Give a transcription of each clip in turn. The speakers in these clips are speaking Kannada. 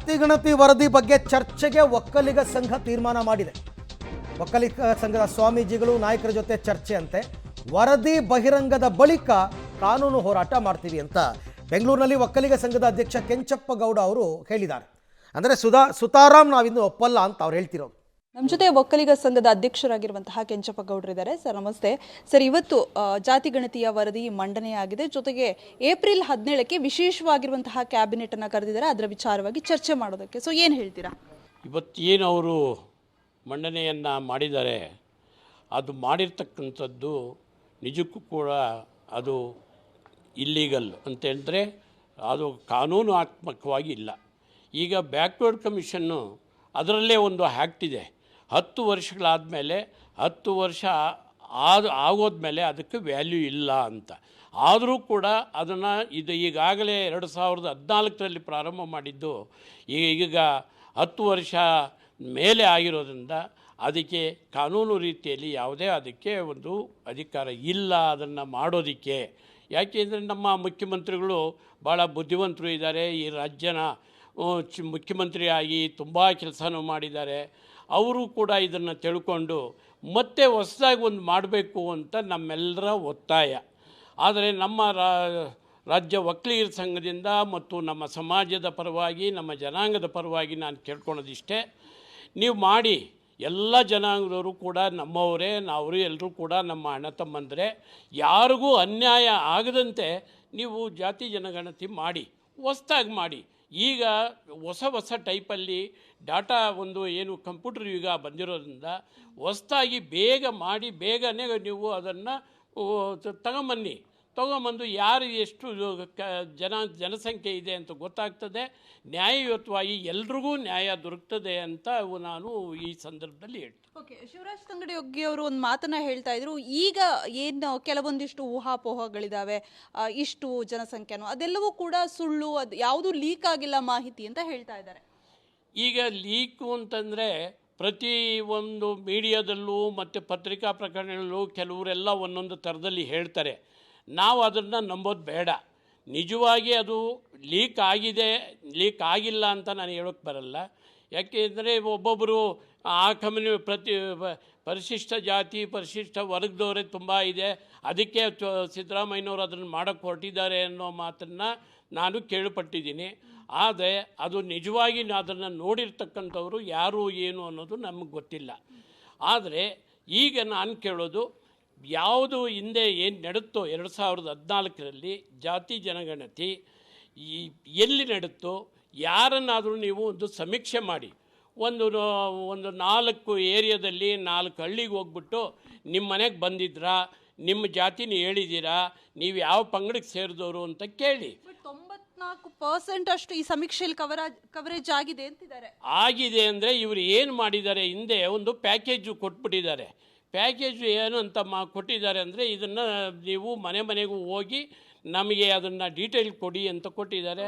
ಜಾತಿ ಗಣತಿ ವರದಿ ಬಗ್ಗೆ ಚರ್ಚೆಗೆ ಒಕ್ಕಲಿಗ ಸಂಘ ತೀರ್ಮಾನ ಮಾಡಿದೆ. ಒಕ್ಕಲಿಗ ಸಂಘದ ಸ್ವಾಮೀಜಿಗಳು ನಾಯಕರ ಜೊತೆ ಚರ್ಚೆ ಅಂತೆ. ವರದಿ ಬಹಿರಂಗದ ಬಳಿಕ ಕಾನೂನು ಹೋರಾಟ ಮಾಡ್ತೀವಿ ಅಂತ ಬೆಂಗಳೂರಿನಲ್ಲಿ ಒಕ್ಕಲಿಗ ಸಂಘದ ಅಧ್ಯಕ್ಷ ಕೆಂಚಪ್ಪ ಗೌಡ ಅವರು ಹೇಳಿದ್ದಾರೆ. ಅಂದರೆ ಸುತಾರಾಮ್ ನಾವಿನ್ನು ಒಪ್ಪಲ್ಲ ಅಂತ ಅವ್ರು ಹೇಳ್ತಿರೋದು. ನಮ್ಮ ಜೊತೆ ಒಕ್ಕಲಿಗ ಸಂಘದ ಅಧ್ಯಕ್ಷರಾಗಿರುವಂತಹ ಕೆಂಚಪ್ಪ ಗೌಡರಿದ್ದಾರೆ. ಸರ್ ನಮಸ್ತೆ. ಸರ್, ಇವತ್ತು ಜಾತಿ ಗಣತಿಯ ವರದಿ ಮಂಡನೆಯಾಗಿದೆ. ಜೊತೆಗೆ ಏಪ್ರಿಲ್ 17ಕ್ಕೆ ವಿಶೇಷವಾಗಿರುವಂತಹ ಕ್ಯಾಬಿನೆಟ್ ಅನ್ನು ಕರೆದಿದ್ದಾರೆ, ಅದರ ವಿಚಾರವಾಗಿ ಚರ್ಚೆ ಮಾಡೋದಕ್ಕೆ. ಸೊ ಏನು ಹೇಳ್ತೀರಾ? ಇವತ್ತೇನು ಅವರು ಮಂಡನೆಯನ್ನು ಮಾಡಿದ್ದಾರೆ, ಅದು ಮಾಡಿರ್ತಕ್ಕಂಥದ್ದು ನಿಜಕ್ಕೂ ಕೂಡ ಅದು ಇಲ್ಲೀಗಲ್ ಅಂತ ಹೇಳಿದ್ರೆ ಅದು ಕಾನೂನಾತ್ಮಕವಾಗಿ ಇಲ್ಲ. ಈಗ ಬ್ಯಾಕ್ವರ್ಡ್ ಕಮಿಷನ್ನು ಅದರಲ್ಲೇ ಒಂದು ಆ್ಯಕ್ಟ್ ಇದೆ. 10 ವರ್ಷಗಳಾದಮೇಲೆ 10 ವರ್ಷ ಆಗೋದ್ಮೇಲೆ ಅದಕ್ಕೆ ವ್ಯಾಲ್ಯೂ ಇಲ್ಲ ಅಂತ. ಆದರೂ ಕೂಡ ಅದನ್ನು ಇದು ಈಗಾಗಲೇ 2014ರಲ್ಲಿ ಪ್ರಾರಂಭ ಮಾಡಿದ್ದು ಈಗ 10 ವರ್ಷ ಮೇಲೆ ಆಗಿರೋದ್ರಿಂದ ಅದಕ್ಕೆ ಕಾನೂನು ರೀತಿಯಲ್ಲಿ ಯಾವುದೇ ಅದಕ್ಕೆ ಒಂದು ಅಧಿಕಾರ ಇಲ್ಲ ಅದನ್ನು ಮಾಡೋದಕ್ಕೆ. ಯಾಕೆಂದರೆ ನಮ್ಮ ಮುಖ್ಯಮಂತ್ರಿಗಳು ಭಾಳ ಬುದ್ಧಿವಂತರು ಇದ್ದಾರೆ. ಈ ರಾಜ್ಯನ ಮುಖ್ಯಮಂತ್ರಿಯಾಗಿ ತುಂಬ ಕೆಲಸನೂ ಮಾಡಿದ್ದಾರೆ. ಅವರು ಕೂಡ ಇದನ್ನು ತಿಳ್ಕೊಂಡು ಮತ್ತೆ ಹೊಸದಾಗಿ ಒಂದು ಮಾಡಬೇಕು ಅಂತ ನಮ್ಮೆಲ್ಲರ ಒತ್ತಾಯ. ಆದರೆ ನಮ್ಮ ರಾಜ್ಯ ಒಕ್ಕಲಿಗರ ಸಂಘದಿಂದ ಮತ್ತು ನಮ್ಮ ಸಮಾಜದ ಪರವಾಗಿ ನಮ್ಮ ಜನಾಂಗದ ಪರವಾಗಿ ನಾನು ಕೇಳ್ಕೊಳೋದಿಷ್ಟೇ, ನೀವು ಮಾಡಿ. ಎಲ್ಲ ಜನಾಂಗದವರು ಕೂಡ ನಮ್ಮವರೇ, ನಾವು ಎಲ್ಲರೂ ಕೂಡ ನಮ್ಮ ಅಣ್ಣ ತಮ್ಮಂದರೆ, ಯಾರಿಗೂ ಅನ್ಯಾಯ ಆಗದಂತೆ ನೀವು ಜಾತಿ ಜನಗಣತಿ ಮಾಡಿ, ಹೊಸ್ದಾಗಿ ಮಾಡಿ. ಈಗ ಹೊಸ ಟೈಪಲ್ಲಿ ಡಾಟಾ ಒಂದು ಏನು ಕಂಪ್ಯೂಟರ್ ಯುಗ ಬಂದಿರೋದ್ರಿಂದ ಹೊಸ್ದಾಗಿ ಬೇಗ ಮಾಡಿ ಬೇಗನೆ ನೀವು ಅದನ್ನು ತಗೊಂಬಂದು ಯಾರು ಎಷ್ಟು ಜನಸಂಖ್ಯೆ ಇದೆ ಅಂತ ಗೊತ್ತಾಗ್ತದೆ. ನ್ಯಾಯಯುತವಾಗಿ ಎಲ್ರಿಗೂ ನ್ಯಾಯ ದೊರಕ್ತದೆ ಅಂತ ನಾನು ಈ ಸಂದರ್ಭದಲ್ಲಿ ಹೇಳ್ತೀನಿ. ಓಕೆ, ಶಿವರಾಜ್ ತಂಗಡಿಯೊಗ್ಗಿ ಅವರು ಒಂದು ಮಾತನ್ನ ಹೇಳ್ತಾ ಇದ್ರು. ಈಗ ಏನು ಕೆಲವೊಂದಿಷ್ಟು ಊಹಾಪೋಹಗಳಿದ್ದಾವೆ, ಇಷ್ಟು ಜನಸಂಖ್ಯೆನೋ ಅದೆಲ್ಲವೂ ಕೂಡ ಸುಳ್ಳು, ಅದು ಯಾವುದೂ ಲೀಕ್ ಆಗಿಲ್ಲ ಮಾಹಿತಿ ಅಂತ ಹೇಳ್ತಾ ಇದ್ದಾರೆ. ಈಗ ಲೀಕು ಅಂತಂದರೆ ಪ್ರತಿ ಒಂದು ಮೀಡಿಯಾದಲ್ಲೂ ಮತ್ತು ಪತ್ರಿಕಾ ಪ್ರಕರಣಗಳಲ್ಲೂ ಕೆಲವರೆಲ್ಲ ಒಂದೊಂದು ಥರದಲ್ಲಿ ಹೇಳ್ತಾರೆ. ನಾವು ಅದನ್ನು ನಂಬೋದು ಬೇಡ. ನಿಜವಾಗಿ ಅದು ಲೀಕ್ ಆಗಿದೆ, ಲೀಕ್ ಆಗಿಲ್ಲ ಅಂತ ನಾನು ಹೇಳೋಕ್ಕೆ ಬರಲ್ಲ. ಯಾಕೆಂದರೆ ಒಬ್ಬೊಬ್ಬರು ಆ ಪರಿಶಿಷ್ಟ ಜಾತಿ ಪರಿಶಿಷ್ಟ ವರ್ಗದವರೇ ತುಂಬ ಇದೆ, ಅದಕ್ಕೆ ಸಿದ್ದರಾಮಯ್ಯನವರು ಅದನ್ನು ಮಾಡೋಕ್ಕೆ ಹೊರಟಿದ್ದಾರೆ ಅನ್ನೋ ಮಾತನ್ನು ನಾನು ಕೇಳ್ಪಟ್ಟಿದ್ದೀನಿ. ಆದರೆ ಅದು ನಿಜವಾಗಿ ಅದನ್ನು ನೋಡಿರ್ತಕ್ಕಂಥವ್ರು ಯಾರು ಏನು ಅನ್ನೋದು ನಮಗೆ ಗೊತ್ತಿಲ್ಲ. ಆದರೆ ಈಗ ನಾನು ಕೇಳೋದು, ಯಾವುದು ಹಿಂದೆ ಏನು ನಡುತ್ತೋ 2014ರಲ್ಲಿ ಜಾತಿ ಜನಗಣತಿ ಎಲ್ಲಿ ನಡುತ್ತೋ ಯಾರನ್ನಾದರೂ ನೀವು ಒಂದು ಸಮೀಕ್ಷೆ ಮಾಡಿ, ಒಂದು 4 ಏರಿಯಾದಲ್ಲಿ 4 ಹಳ್ಳಿಗೆ ಹೋಗ್ಬಿಟ್ಟು ನಿಮ್ಮ ಮನೆಗೆ ಬಂದಿದ್ರಾ, ನಿಮ್ಮ ಜಾತಿನ ಹೇಳಿದ್ದೀರಾ, ನೀವು ಯಾವ ಪಂಗಡಕ್ಕೆ ಸೇರಿದವರು ಅಂತ ಕೇಳಿ. 94% ಅಷ್ಟು ಈ ಸಮೀಕ್ಷೆಯಲ್ಲಿ ಕವರೇಜ್ ಆಗಿದೆ ಅಂತಿದ್ದಾರೆ. ಆಗಿದೆ ಅಂದರೆ ಇವರು ಏನು ಮಾಡಿದ್ದಾರೆ, ಹಿಂದೆ ಒಂದು ಪ್ಯಾಕೇಜು ಕೊಟ್ಬಿಟ್ಟಿದ್ದಾರೆ. ಪ್ಯಾಕೇಜು ಏನು ಅಂತ ಕೊಟ್ಟಿದ್ದಾರೆ ಅಂದರೆ, ಇದನ್ನು ನೀವು ಮನೆಗೂ ಹೋಗಿ ನಮಗೆ ಅದನ್ನು ಡೀಟೇಲ್ ಕೊಡಿ ಅಂತ ಕೊಟ್ಟಿದ್ದಾರೆ.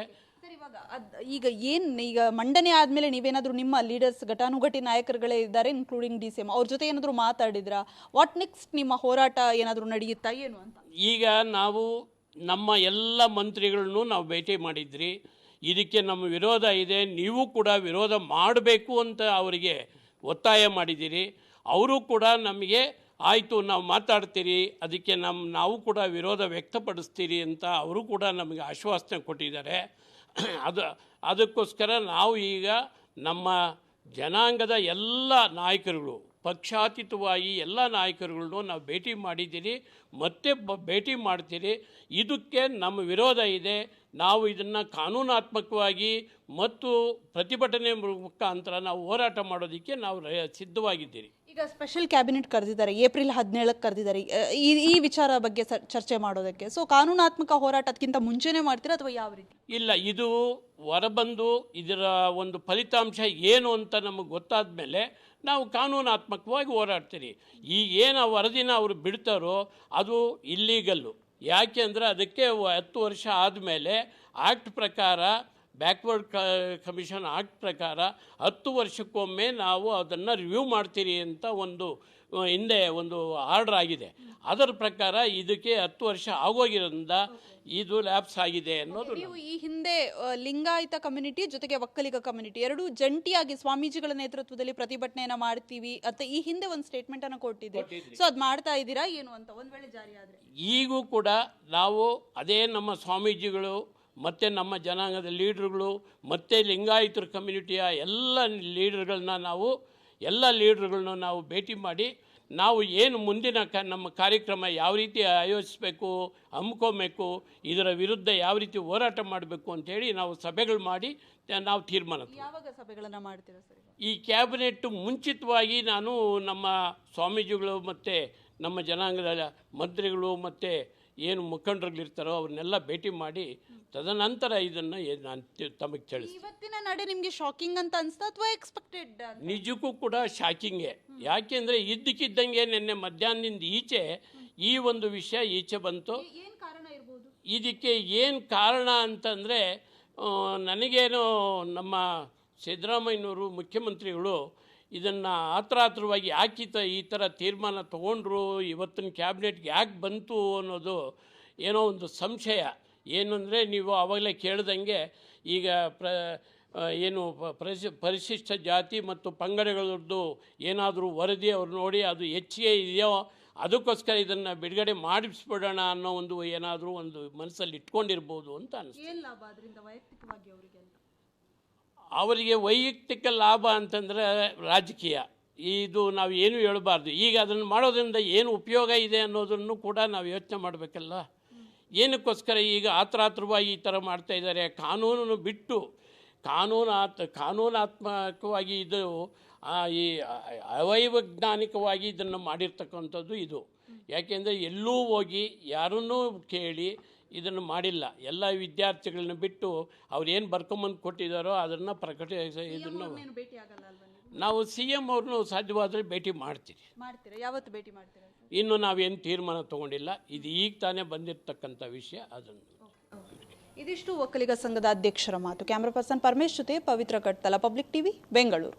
ಈಗ ಮಂಡನೆ ಆದಮೇಲೆ ನೀವೇನಾದರೂ ನಿಮ್ಮ ಲೀಡರ್ಸ್ ಘಟಾನುಘಟಿ ನಾಯಕರುಗಳೇ ಇದ್ದಾರೆ, ಇನ್ಕ್ಲೂಡಿಂಗ್ DCM, ಅವ್ರ ಜೊತೆ ಏನಾದರೂ ಮಾತಾಡಿದ್ರಾ? What next? ನಿಮ್ಮ ಹೋರಾಟ ಏನಾದರೂ ನಡೆಯುತ್ತಾ ಏನು ಅಂತ? ಈಗ ನಾವು ನಮ್ಮ ಎಲ್ಲ ಮಂತ್ರಿಗಳನ್ನು ನಾವು ಭೇಟಿ ಮಾಡಿದ್ರಿ. ಇದಕ್ಕೆ ನಮ್ಮ ವಿರೋಧ ಇದೆ, ನೀವು ಕೂಡ ವಿರೋಧ ಮಾಡಬೇಕು ಅಂತ ಅವರಿಗೆ ಒತ್ತಾಯ ಮಾಡಿದ್ದೀರಿ. ಅವರು ಕೂಡ ನಮಗೆ ಆಯಿತು ನಾವು ಮಾತಾಡ್ತೀರಿ, ಅದಕ್ಕೆ ನಾವು ಕೂಡ ವಿರೋಧ ವ್ಯಕ್ತಪಡಿಸ್ತೀರಿ ಅಂತ ಅವರು ಕೂಡ ನಮಗೆ ಆಶ್ವಾಸನೆ ಕೊಟ್ಟಿದ್ದಾರೆ. ಅದಕ್ಕೋಸ್ಕರ ನಾವು ಈಗ ನಮ್ಮ ಜನಾಂಗದ ಎಲ್ಲ ನಾಯಕರುಗಳು ಪಕ್ಷಾತೀತವಾಗಿ ಎಲ್ಲ ನಾಯಕರುಗಳನ್ನು ನಾವು ಭೇಟಿ ಮಾಡಿದ್ದೀರಿ, ಮತ್ತೆ ಭೇಟಿ ಮಾಡ್ತೀರಿ. ಇದಕ್ಕೆ ನಮ್ಮ ವಿರೋಧ ಇದೆ. ನಾವು ಇದನ್ನು ಕಾನೂನಾತ್ಮಕವಾಗಿ ಮತ್ತು ಪ್ರತಿಭಟನೆ ಮುಖಾಂತರ ನಾವು ಹೋರಾಟ ಮಾಡೋದಕ್ಕೆ ನಾವು ಸಿದ್ಧವಾಗಿದ್ದೀರಿ. ಈಗ ಸ್ಪೆಷಲ್ ಕ್ಯಾಬಿನೆಟ್ ಕರೆದಿದ್ದಾರೆ, ಏಪ್ರಿಲ್ 17ಕ್ಕೆ ಕರೆದಿದ್ದಾರೆ ಈ ವಿಚಾರ ಬಗ್ಗೆ ಚರ್ಚೆ ಮಾಡೋದಕ್ಕೆ. ಸೊ ಕಾನೂನಾತ್ಮಕ ಹೋರಾಟ ಅದಕ್ಕಿಂತ ಮುಂಚೆನೇ ಮಾಡ್ತೀರಾ ಅಥವಾ ಯಾವ ರೀತಿ? ಇಲ್ಲ, ಇದು ಹೊರಬಂದು ಇದರ ಒಂದು ಫಲಿತಾಂಶ ಏನು ಅಂತ ನಮಗೆ ಗೊತ್ತಾದ ಮೇಲೆ ನಾವು ಕಾನೂನಾತ್ಮಕವಾಗಿ ಹೋರಾಡ್ತೀರಿ. ಈಗ ಏನು ವರದಿನ ಅವರು ಬಿಡ್ತಾರೋ ಅದು ಇಲ್ಲೀಗಲ್ಲು. ಯಾಕೆ ಅಂದರೆ ಅದಕ್ಕೆ 10 ವರ್ಷ ಆದಮೇಲೆ ಆ್ಯಕ್ಟ್ ಪ್ರಕಾರ ಬ್ಯಾಕ್ವರ್ಡ್ ಕಮಿಷನ್ ಆಕ್ಟ್ ಪ್ರಕಾರ 10 ವರ್ಷಕ್ಕೊಮ್ಮೆ ನಾವು ಅದನ್ನು ರಿವ್ಯೂ ಮಾಡ್ತೀರಿ ಅಂತ ಒಂದು ಹಿಂದೆ ಒಂದು ಆರ್ಡರ್ ಆಗಿದೆ. ಅದರ ಪ್ರಕಾರ ಇದಕ್ಕೆ 10 ವರ್ಷ ಆಗೋಗಿರೋದ್ರಿಂದ ಇದು ಲ್ಯಾಪ್ಸ್ ಆಗಿದೆ ಅನ್ನೋದು. ನೀವು ಈ ಹಿಂದೆ ಲಿಂಗಾಯತ ಕಮ್ಯುನಿಟಿ ಜೊತೆಗೆ ಒಕ್ಕಲಿಗ ಕಮ್ಯುನಿಟಿ ಎರಡೂ ಜಂಟಿಯಾಗಿ ಸ್ವಾಮೀಜಿಗಳ ನೇತೃತ್ವದಲ್ಲಿ ಪ್ರತಿಭಟನೆಯನ್ನ ಮಾಡ್ತೀವಿ ಅಂತ ಈ ಹಿಂದೆ ಒಂದು ಸ್ಟೇಟ್ಮೆಂಟ್ ಅನ್ನು ಕೊಟ್ಟಿದ್ದೀವಿ. ಸೊ ಅದು ಮಾಡ್ತಾ ಇದ್ದೀರಾ ಏನು ಅಂತ ಒಂದ್ ವೇಳೆ ಜಾರಿ ಆದ್ರೆ? ಈಗೂ ಕೂಡ ನಾವು ಅದೇ ನಮ್ಮ ಸ್ವಾಮೀಜಿಗಳು ಮತ್ತು ನಮ್ಮ ಜನಾಂಗದ ಲೀಡ್ರುಗಳು ಮತ್ತು ಲಿಂಗಾಯತರ ಕಮ್ಯುನಿಟಿಯ ಎಲ್ಲ ಲೀಡ್ರುಗಳನ್ನ ನಾವು ಭೇಟಿ ಮಾಡಿ ನಾವು ಏನು ಮುಂದಿನ ನಮ್ಮ ಕಾರ್ಯಕ್ರಮ ಯಾವ ರೀತಿ ಆಯೋಜಿಸಬೇಕು, ಹಮ್ಮಿಕೋಬೇಕು, ಇದರ ವಿರುದ್ಧ ಯಾವ ರೀತಿ ಹೋರಾಟ ಮಾಡಬೇಕು ಅಂತೇಳಿ ನಾವು ಸಭೆಗಳು ಮಾಡಿ ನಾವು ತೀರ್ಮಾನ. ಯಾವಾಗ ಸಭೆಗಳನ್ನು ಮಾಡ್ತೀರಾ ಸರ್? ಈ ಕ್ಯಾಬಿನೆಟ್ ಮುಂಚಿತವಾಗಿ ನಾನು ನಮ್ಮ ಸ್ವಾಮೀಜಿಗಳು ಮತ್ತು ನಮ್ಮ ಜನಾಂಗದ ಮಂತ್ರಿಗಳು ಮತ್ತು ಏನು ಮುಖಂಡರುಗಳಿರ್ತಾರೋ ಅವ್ರನ್ನೆಲ್ಲ ಭೇಟಿ ಮಾಡಿ ತದನಂತರ ಇದನ್ನು ನಾನು ತಮಗೆ ತಿಳಿಸ್ತೀನಿ. ಇವತ್ತಿನ ನಡೆ ನಿಮಗೆ ಶಾಕಿಂಗ್ ಅಂತ ಅನಿಸ್ತಾ ಅಥವಾ ಎಕ್ಸ್ಪೆಕ್ಟೆಡ್? ನಿಜಕ್ಕೂ ಕೂಡ ಶಾಕಿಂಗೇ. ಯಾಕೆಂದರೆ ಇದ್ದಕ್ಕಿದ್ದಂಗೆ ನಿನ್ನೆ ಮಧ್ಯಾಹ್ನದಿಂದ ಈಚೆ ಈ ಒಂದು ವಿಷಯ ಈಚೆ ಬಂತು. ಏನು ಕಾರಣ ಇರ್ಬೋದು ಇದಕ್ಕೆ? ಏನು ಕಾರಣ ಅಂತಂದರೆ ನನಗೇನು ನಮ್ಮ ಸಿದ್ದರಾಮಯ್ಯನವರು ಮುಖ್ಯಮಂತ್ರಿಗಳು ಇದನ್ನು ಆತುರಾತುರವಾಗಿ ಯಾಕೆ ಈ ಥರ ತೀರ್ಮಾನ ತೊಗೊಂಡ್ರು, ಇವತ್ತಿನ ಕ್ಯಾಬಿನೆಟ್ಗೆ ಯಾಕೆ ಬಂತು ಅನ್ನೋದು ಏನೋ ಒಂದು ಸಂಶಯ. ಏನು ಅಂದರೆ ನೀವು ಆವಾಗಲೇ ಕೇಳ್ದಂಗೆ ಈಗ ಪರಿಶಿಷ್ಟ ಜಾತಿ ಮತ್ತು ಪಂಗಡಗಳದ್ದು ಏನಾದರೂ ವರದಿ ಅವ್ರು ನೋಡಿ ಅದು ಹೆಚ್ಚಿಗೆ ಇದೆಯೋ ಅದಕ್ಕೋಸ್ಕರ ಇದನ್ನು ಬಿಡುಗಡೆ ಮಾಡಿಸ್ಬಿಡೋಣ ಅನ್ನೋ ಒಂದು ಏನಾದರೂ ಒಂದು ಮನಸ್ಸಲ್ಲಿ ಇಟ್ಕೊಂಡಿರ್ಬೋದು ಅಂತ ಅನಿಸ್ತು. ಏನು ಲಾಭ ಅದರಿಂದ ವೈಯಕ್ತಿಕವಾಗಿ ಅವರಿಗೆ ವೈಯಕ್ತಿಕ ಲಾಭ ಅಂತಂದರೆ ರಾಜಕೀಯ. ಇದು ನಾವು ಏನು ಹೇಳಬಾರ್ದು. ಈಗ ಅದನ್ನು ಮಾಡೋದ್ರಿಂದ ಏನು ಉಪಯೋಗ ಇದೆ ಅನ್ನೋದನ್ನು ಕೂಡ ನಾವು ಯೋಚನೆ ಮಾಡಬೇಕಲ್ಲ. ಏನಕ್ಕೋಸ್ಕರ ಈಗ ಆತುರಾತುರವಾಗಿ ಈ ಥರ ಮಾಡ್ತಾಯಿದ್ದಾರೆ? ಕಾನೂನನ್ನು ಬಿಟ್ಟು ಕಾನೂನಾತ್ಮಕವಾಗಿ ಇದು ಈ ಅವೈವೈಜ್ಞಾನಿಕವಾಗಿ ಇದನ್ನು ಮಾಡಿರ್ತಕ್ಕಂಥದ್ದು ಇದು. ಯಾಕೆಂದರೆ ಎಲ್ಲೂ ಹೋಗಿ ಯಾರನ್ನೂ ಕೇಳಿ ಇದನ್ನು ಮಾಡಿಲ್ಲ. ಎಲ್ಲ ವಿದ್ಯಾರ್ಥಿಗಳನ್ನ ಬಿಟ್ಟು ಅವ್ರು ಏನು ಬರ್ಕೊಂಬಂದು ಕೊಟ್ಟಿದ್ದಾರೋ ಅದನ್ನು ಇದನ್ನು ನಾವು CM ಅವ್ರನ್ನೂ ಸಾಧ್ಯವಾದರೆ ಭೇಟಿ ಮಾಡ್ತೀರಿ. ಯಾವತ್ತು ಭೇಟಿ ಮಾಡ್ತೀರಾ? ಇನ್ನು ನಾವೇನು ತೀರ್ಮಾನ ತೊಗೊಂಡಿಲ್ಲ. ಇದು ಈಗ ತಾನೇ ಬಂದಿರತಕ್ಕಂಥ ವಿಷಯ. ಅದನ್ನು ಇದಿಷ್ಟು ಒಕ್ಕಲಿಗ ಸಂಘದ ಅಧ್ಯಕ್ಷರ ಮಾತು. ಕ್ಯಾಮ್ರಾ ಪರ್ಸನ್ ಪರಮೇಶ್ ಜೊತೆ ಪವಿತ್ರ ಕಟ್ತಲ, ಪಬ್ಲಿಕ್ ಟಿವಿ, ಬೆಂಗಳೂರು.